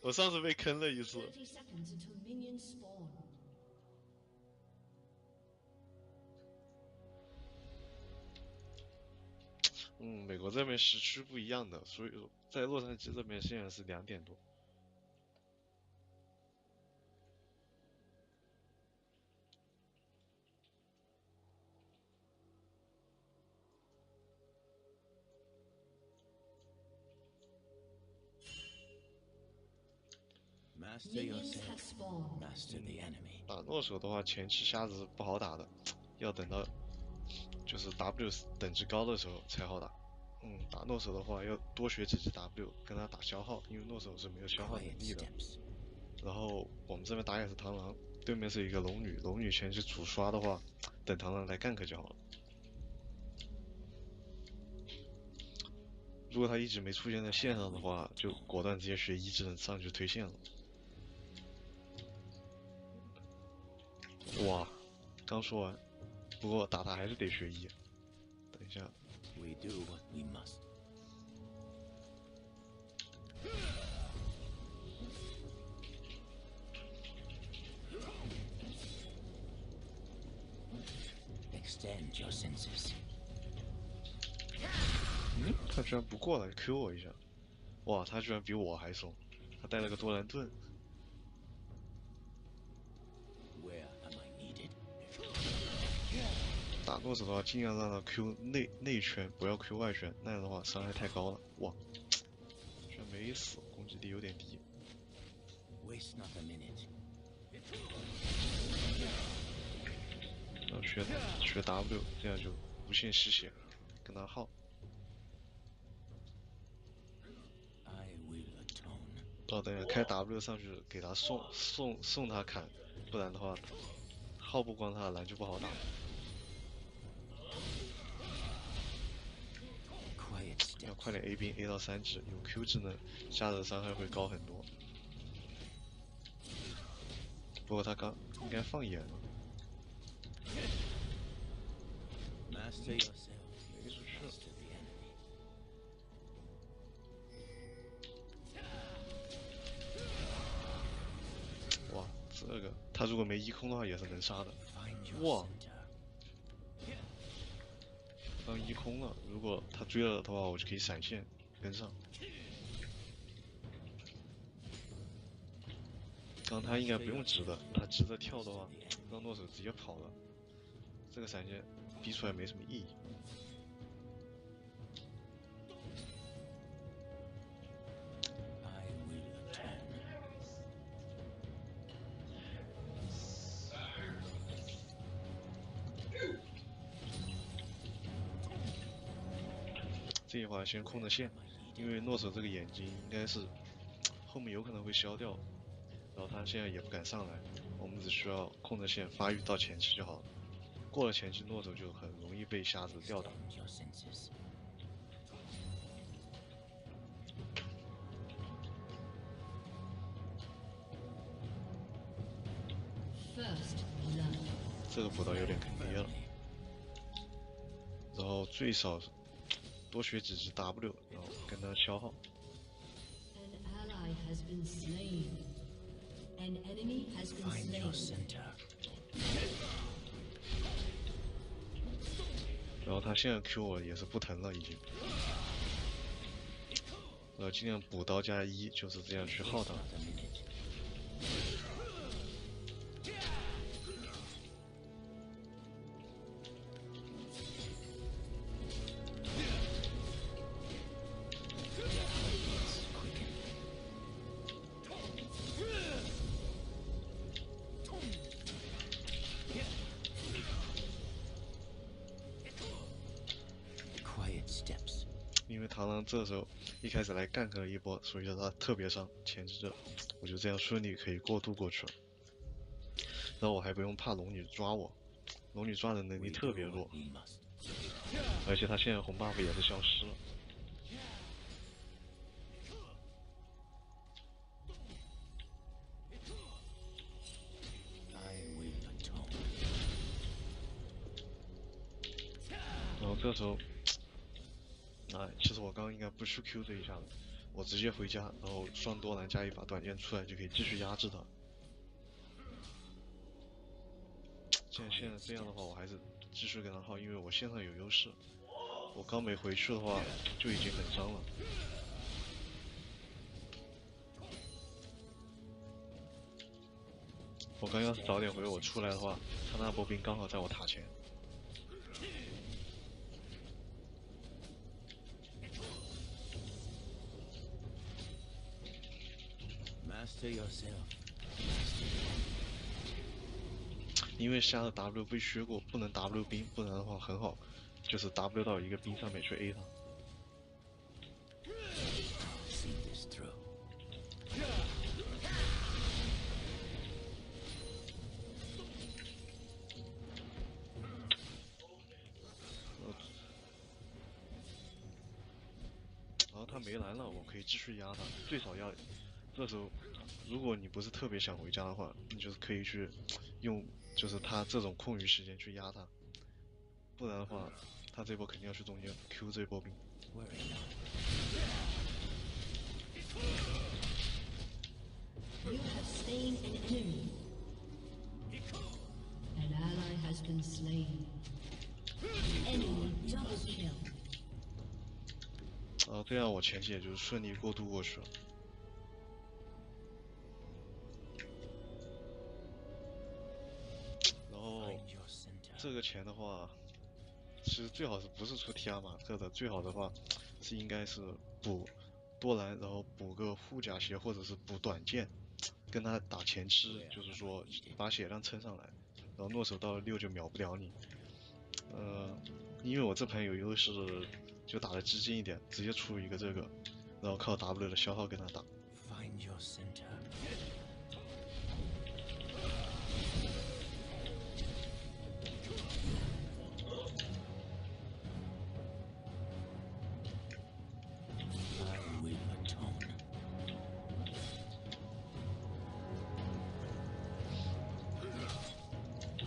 我上次被坑了一次。30 seconds until minions spawn. 美国这边时区不一样的，所以在洛杉矶这边现在是2点多。Master Minions yourself, have spawned. master the enemy. 打诺手的话，前期瞎子不好打的，要等到就是 W 等级高的时候才好打。打诺手的话要多学几级 W，跟他打消耗，因为诺手是没有消耗能 Quiet 力的。 steps. 然后我们这边打野是螳螂，对面是一个龙女，龙女前期主刷的话，等螳螂来 gank 就好了。如果他一直没出现在线上的话，就果断直接学1技能上去推线了。哇，刚说完，不过打他还是得学1。等一下， We do what we must. Extend your senses. 他居然不过来 Q 我一下，哇，他居然比我还怂，他带了个多兰盾。Where am I needed? 打诺手的话，尽量让他 Q 内圈，不要 Q 外圈，那样的话伤害太高了。哇，居然没死，攻击力有点低。 Waste not a minute. 然后学 W， 这样就无限吸血，跟他耗。 I will atone. 等一下开 W 上去给他送他砍，不然的话耗不光他的蓝就不好打。 Quiet 要 steps. 快点 A 兵 A 到3级，有 Q 技能，瞎子的伤害会高很多。不过他刚应该放眼了， Master yourself. 没出去了。 Master the enemy. 哇，这个他如果没1空的话也是能杀的。 Find your Wow. center. 刚1空了，如果他追了的话，我就可以闪现跟上。刚他应该不用直的，他直着跳的话，让诺手直接跑了。这个闪现逼出来没什么意义。 I will atone. 这一会儿先控着线，因为诺手这个眼睛应该是后面有可能会消掉，然后他现在也不敢上来，我们只需要控着线发育到前期就好了。过了前期，诺手就很容易被瞎子吊打。 Extend your senses. First blood. 这个补刀有点坑爹了，然后最少多学几级 W， 然后跟他消耗。 An ally has been slain. An enemy has been Find your slain. center. 然后他现在 Q 我也是不疼了已经，然后尽量补刀加1，就是这样去耗 Waste 他。 not a minute. 因为螳螂这时候一开始来gank了一波，所以说他特别伤，前置着，我就这样顺利可以过渡过去了。然后我还不用怕龙女抓我，龙女抓人能力特别弱，而且他现在红 buff 也是消失了。然后这时候，其实我刚刚应该不去 Q 这一下的，我直接回家，然后双多兰加一把短剑出来就可以继续压制他。现在这样的话，我还是继续跟他耗，因为我线上有优势。我刚没回去的话，就已经很伤了。我刚要是早点回我出来的话，他那波兵刚好在我塔前。Master yourself. 因为瞎的 W 被削过，不能 W 兵，不然的话很好，就是 W 到一个兵上面去 A 他。See this through. 然后他没蓝了，我可以继续压他，最少压。这时候，如果你不是特别想回家的话，你就是可以去用，就是他这种空余时间去压他，不然的话，他这波肯定要去中间 Q 这波兵。Worry not. You have slain an enemy. An ally has been slain. Enemy double kill. 然后这样我前期也就是顺利过渡过去了。然后 Find your center. 这个钱的话，其实最好是不是出提亚马特的，最好的话是应该是补多兰，然后补个护甲鞋或者是补短剑，跟他打前吃，就是说把血量撑上来，然后诺手到了6就秒不了你。因为我这盘有优势，就打得激进一点，直接出一个这个，然后靠 W 的消耗跟他打。 Find your center. I will atone.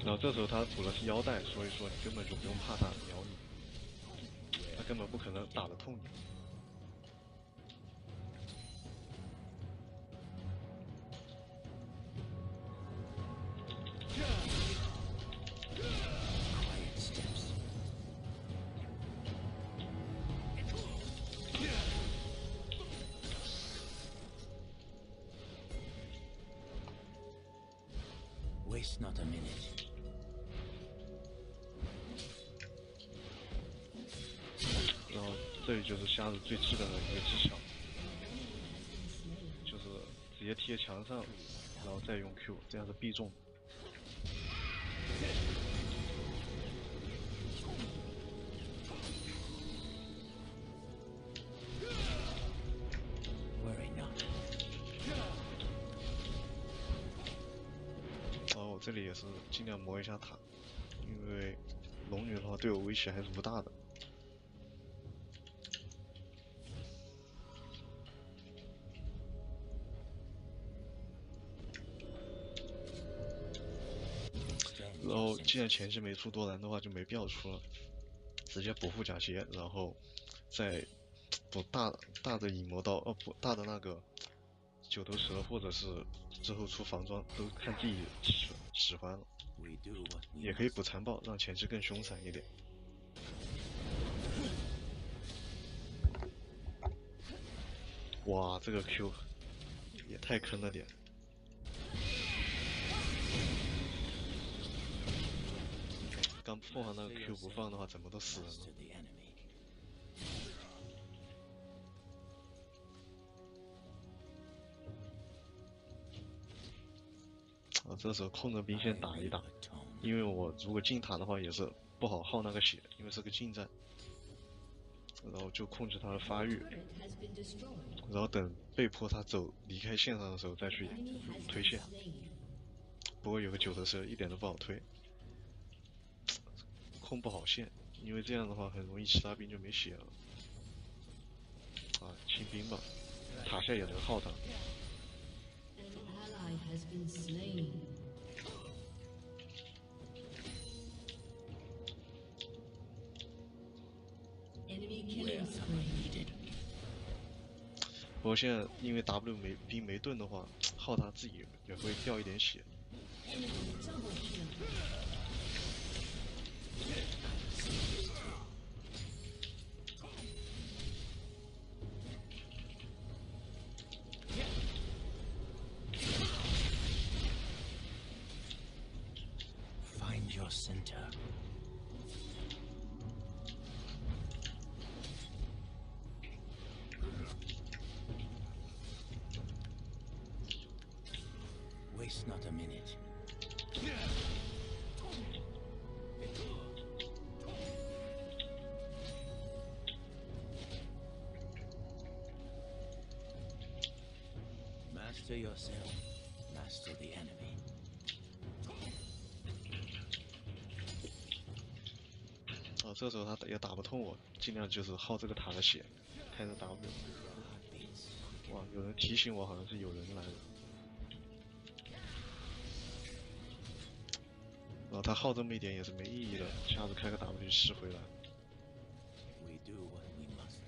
然后这时候他补的是腰带，所以说你根本就不用怕他秒你，他根本不可能打得痛你。 Quiet steps. Waste not a minute. 然后这里就是瞎子最基本的一个技巧，就是直接贴墙上，然后再用 Q， 这样是必中。 Worry not. 然后我这里也是尽量磨一下塔，因为龙女的话对我威胁还是不大的。 Extend 然 your 后既然 senses. 前期没出多兰的话，就没必要出了，直接补护甲鞋，然后再补大的影魔刀，补大的那个九头蛇，或者是之后出防装，都看自己喜欢了。 We do what we 也可以 must. 补残暴，让前期更凶残一点。哇，这个 Q 也太坑了点。刚凤凰那个 Q 不放的话，怎么都死人 Master 了。 the enemy. 啊，这时候控着兵 I 线打一 will 打， atone. 因为我如果进塔的话也是不好耗那个血，因为是个近战。然后就控制他的发育， Turret has been destroyed. 然后等被迫他走离开线上的时候再去 Enemy has 推 been 线。 slain. 不过有个九头蛇一点都不好推，控不好线，因为这样的话很容易其他兵就没血了。啊，清兵吧，塔下也能耗他。 An ally has been slain. Enemy Where killing am I spree. needed? 不过现在因为 W 兵没盾的话，浩大自己也会掉一点血。 Find your center. Waste not a minute. Master yourself, master the enemy. 这时候他也打不痛我，尽量就是耗这个塔的血，开着 W。 哇，有人提醒我，好像是有人来了。他耗这么一点也是没意义的，下次开个 W 吃回来。 We do what we must.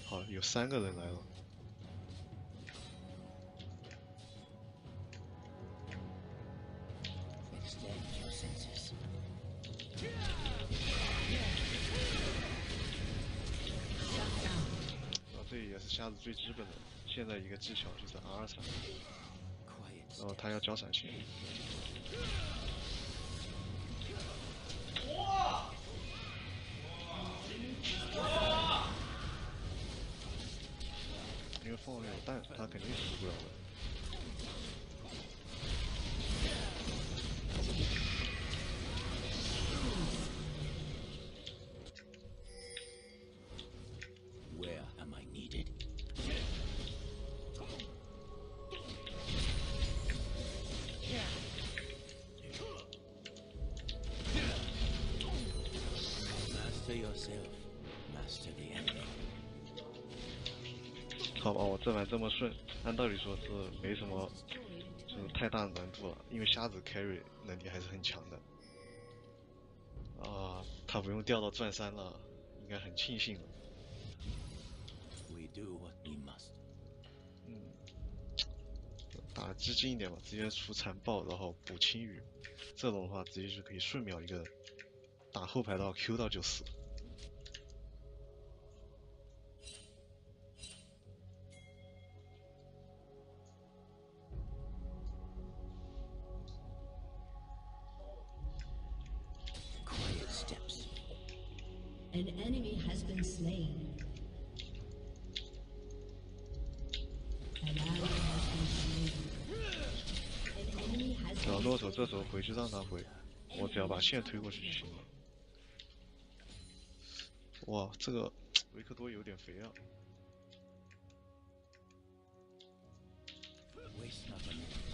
好，有3个人来了。 Extend your senses. 这也是瞎子最基本的，现在一个技巧就是 R 闪， Quiet 然后他要交闪现。因为凤凰有蛋，他肯定死不了的。 Where am I needed? Master yourself, master the enemy. 好吧，我这盘这么顺，按道理说是没什么，就是太大的难度了，因为瞎子 carry 能力还是很强的。他不用掉到钻3了，应该很庆幸了。 We do what we must. 打激进一点吧，直接出残暴，然后补青羽，这种的话直接就可以瞬秒一个打后排到 Q 到就死。 Quiet steps. An enemy has been slain. An ally has been slain. An enemy has 然后 been 诺手这时候回去让他回，我只要把线推过去就行了。哇，这个维克多有点肥啊！ Waste not a minute.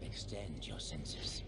Extend your senses.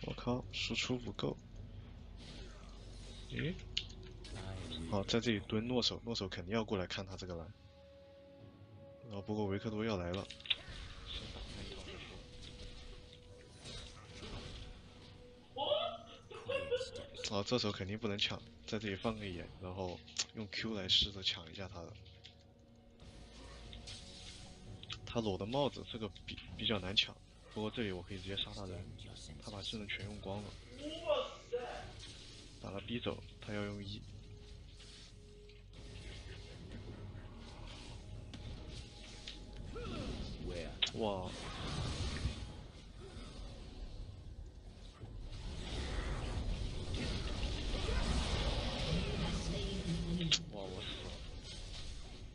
我靠，输出不够。诶， I 好，在这里蹲诺手，诺手肯定要过来看他这个蓝。然后不过维克多要来了，先打他一套再说。 quiet steps. 这时候肯定不能抢，在这里放个眼，然后用 Q 来试着抢一下他的。他裸的帽子这个比较难抢，不过这里我可以直接杀他人， Extend your 他把 senses. 技能全用光了，把他逼走，他要用1。 Where? 哇， has slain an enemy. 哇，我死了！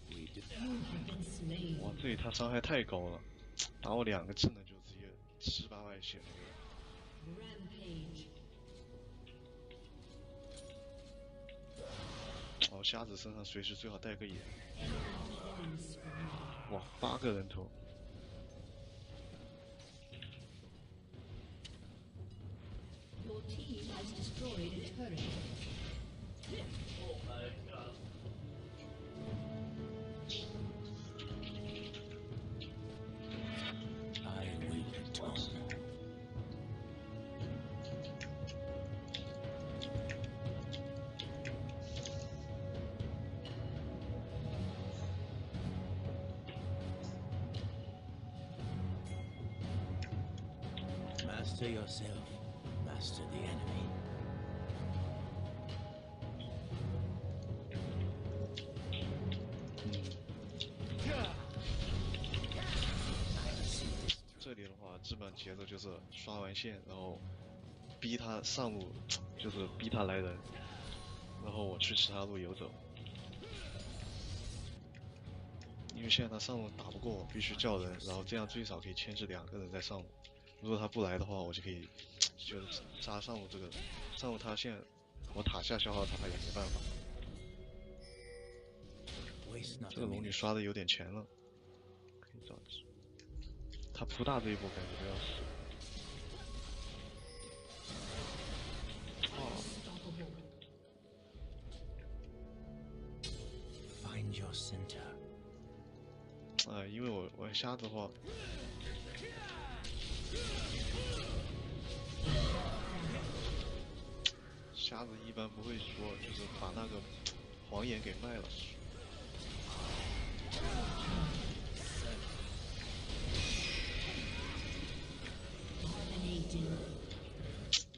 We do. You have been slain. 哇，这里他伤害太高了，打我2个技能就直接7、8万血没了。 Rampage. 瞎子身上随时最好带个眼。 Killing spree. 哇，8个人头。 Your team has destroyed a turret. Master yourself, master the enemy.这里的话，基本节奏就是刷完线，然后逼他上路，就是逼他来人，然后我去其他路游走。因为现在他上路打不过我，必须叫人，然后这样最少可以牵制2个人在上路。如果他不来的话，我就可以就是杀上路这个人，上路他现在我塔下消耗他也没办法。这个龙女刷的有点钱了，可以这样子。他扑大这一波感觉都要死。Find your center. 因为我玩瞎子的话，瞎子一般不会说就是把那个黄眼给卖了。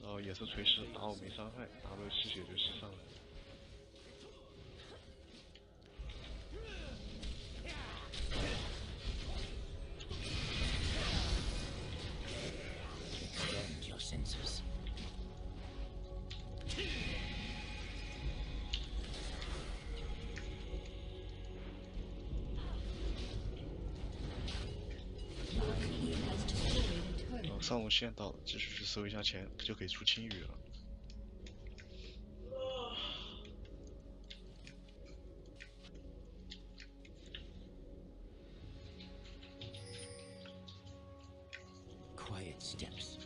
然后也是锤石打我没伤害，打了吸血就吸上了。Extend your senses. 上路线到了，继续去搜一下钱，就可以出青羽了。Quiet steps.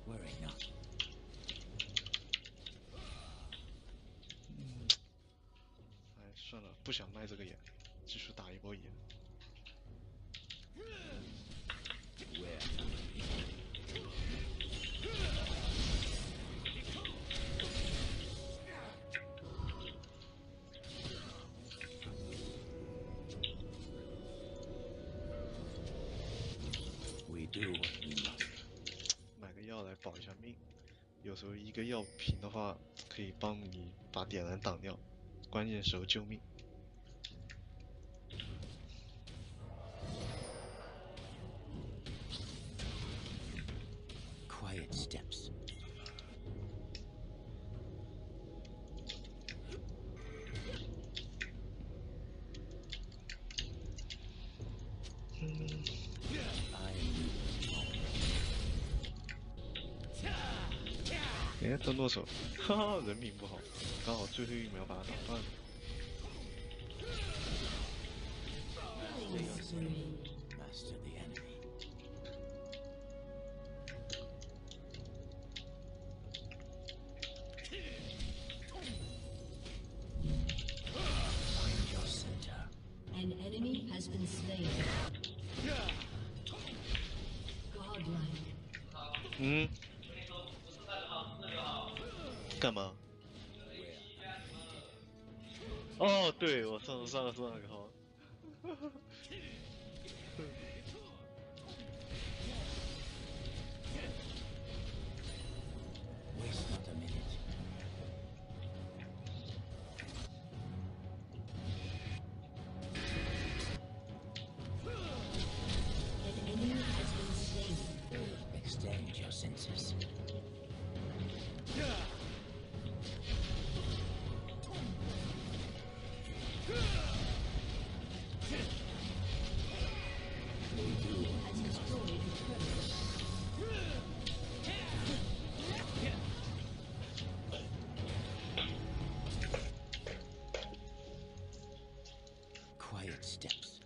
Worry not. 算了，不想卖这个眼，继续打一波野。We do what we must. 买个药来保一下命，有时候一个药瓶的话，可以帮你把点燃挡掉，关键时候救命。Quiet steps. I 哎，这诺手，哈哈，人品不好，刚好最后1秒把他打断了。 master the enemy. Find your center. An enemy has been slain. Godlike. 嗯，干嘛？哦，对，我上个号。Waste not a minute. An enemy has been slain. Extend your senses. Has destroyed a turret. Quiet steps.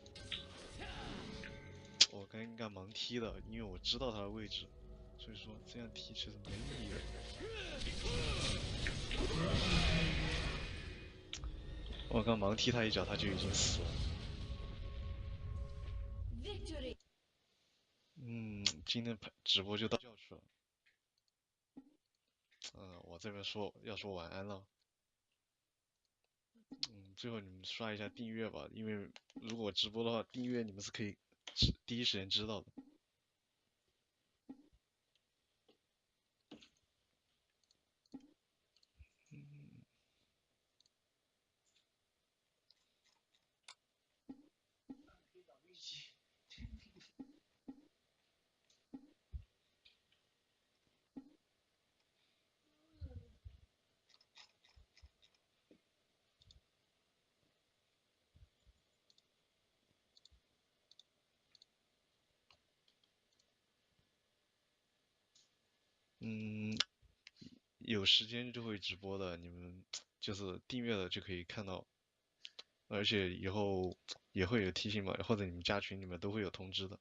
我刚应该盲踢的，因为我知道他的位置，所以说这样踢其实没意义的。我刚盲踢他一脚，他就已经死了。 Victory. 今天直播就到这去了。我这边要说晚安了。最后你们刷一下订阅吧，因为如果直播的话，订阅你们是可以第一时间知道的。嗯，有时间就会直播的，你们就是订阅了就可以看到，而且以后也会有提醒嘛，或者你们加群里面都会有通知的。